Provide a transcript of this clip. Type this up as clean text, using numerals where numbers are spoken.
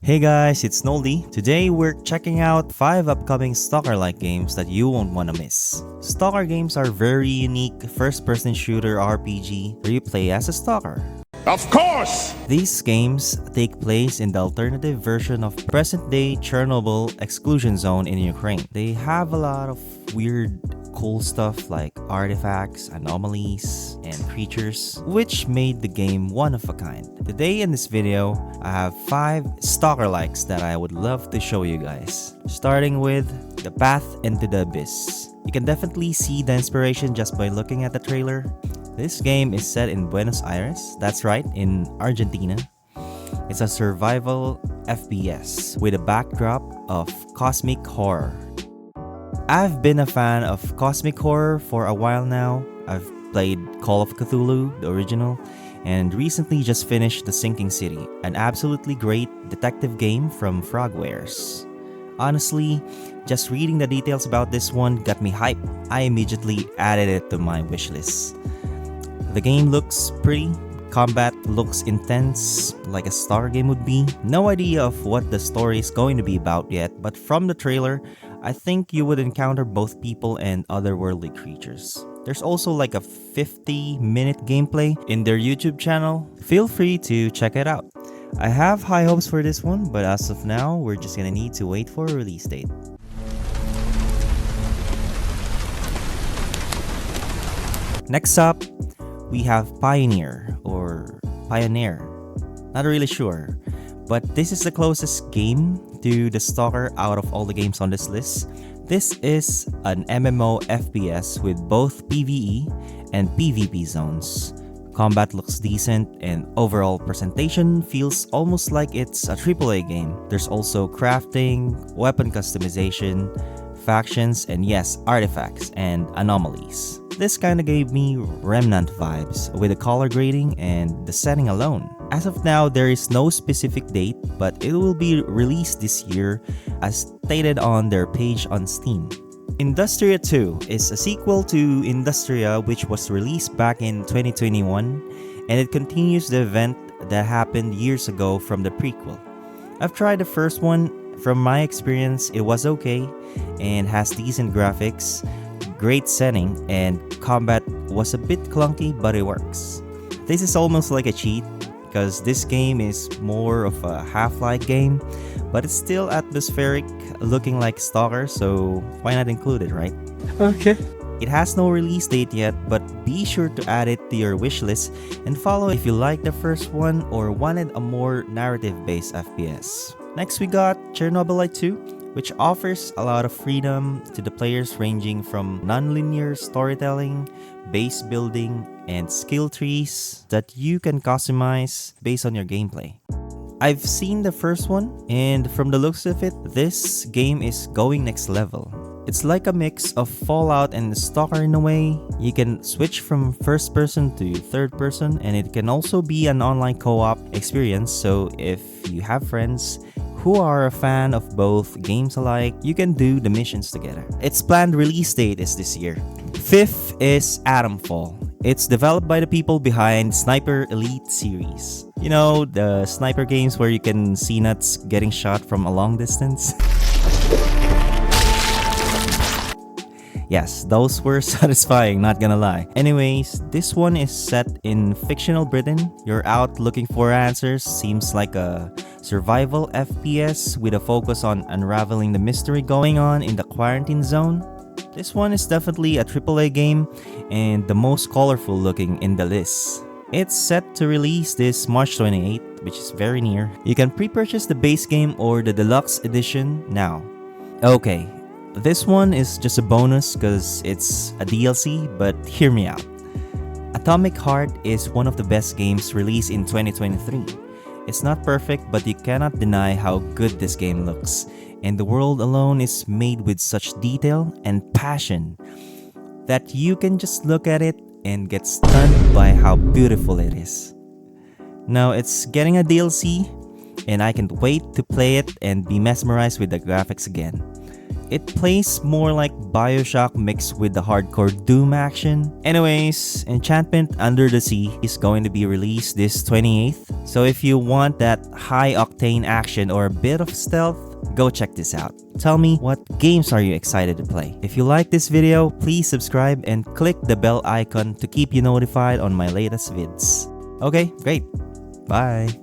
Hey guys, it's Nol-D. Today we're checking out 5 upcoming Stalker-like games that you won't want to miss. Stalker games are very unique first-person shooter RPG where you play as a stalker. Of course! These games take place in the alternative version of present-day Chernobyl exclusion zone in Ukraine. They have a lot of weird, cool stuff like artifacts, anomalies, and creatures, which made the game one of a kind. Today in this video, I have 5 Stalker-likes that I would love to show you guys. Starting with The Path into the Abyss. You can definitely see the inspiration just by looking at the trailer. This game is set in Buenos Aires, that's right, in Argentina. It's a survival FPS with a backdrop of cosmic horror. I've been a fan of cosmic horror for a while now. I've played Call of Cthulhu, the original, and recently just finished The Sinking City, an absolutely great detective game from Frogwares. Honestly, just reading the details about this one got me hyped. I immediately added it to my wishlist. The game looks pretty, combat looks intense, like a Star game would be. No idea of what the story is going to be about yet, but from the trailer, I think you would encounter both people and otherworldly creatures. There's also like a 50-minute gameplay in their YouTube channel. Feel free to check it out. I have high hopes for this one, but as of now, we're just gonna need to wait for a release date. Next up, we have Pioneer or Pioneer. Not really sure, but this is the closest game to the Stalker out of all the games on this list. This is an MMO FPS with both PvE and PvP zones. Combat looks decent and overall presentation feels almost like it's a AAA game. There's also crafting, weapon customization, factions, and yes, artifacts and anomalies. This kinda gave me Remnant vibes with the color grading and the setting alone. As of now, there is no specific date, but it will be released this year as stated on their page on Steam. Industria 2 is a sequel to Industria, which was released back in 2021, and it continues the event that happened years ago from the prequel. I've tried the first one. From my experience, it was okay and has decent graphics, great setting, and combat was a bit clunky, but it works. This is almost like a cheat because this game is more of a Half-Life game, but it's still atmospheric, looking like Stalker, so why not include it, right? Okay. It has no release date yet, but be sure to add it to your wishlist and follow if you liked the first one or wanted a more narrative-based FPS. Next we got Chernobylyte 2, which offers a lot of freedom to the players ranging from non-linear storytelling, base building, and skill trees that you can customize based on your gameplay. I've seen the first one, and from the looks of it, this game is going next level. It's like a mix of Fallout and Stalker in a way. You can switch from first person to third person, and it can also be an online co-op experience, so if you have friends who are a fan of both games alike, you can do the missions together. Its planned release date is this year. Fifth is Atomfall. It's developed by the people behind Sniper Elite series. You know, the sniper games where you can see nuts getting shot from a long distance? Yes, those were satisfying, not gonna lie. Anyways, this one is set in fictional Britain. You're out looking for answers. Seems like a survival FPS with a focus on unraveling the mystery going on in the quarantine zone. This one is definitely a AAA game and the most colorful looking in the list. It's set to release this March 28th, which is very near. You can pre-purchase the base game or the deluxe edition now. Okay, this one is just a bonus because it's a DLC, but hear me out. Atomic Heart is one of the best games released in 2023. It's not perfect, but you cannot deny how good this game looks, and the world alone is made with such detail and passion that you can just look at it and get stunned by how beautiful it is. Now it's getting a DLC, and I can't wait to play it and be mesmerized with the graphics again. It plays more like Bioshock mixed with the hardcore Doom action. Anyways, Enchantment Under the Sea is going to be released this 28th. So if you want that high octane action or a bit of stealth, go check this out. Tell me, what games are you excited to play? If you like this video, please subscribe and click the bell icon to keep you notified on my latest vids. Okay, great. Bye.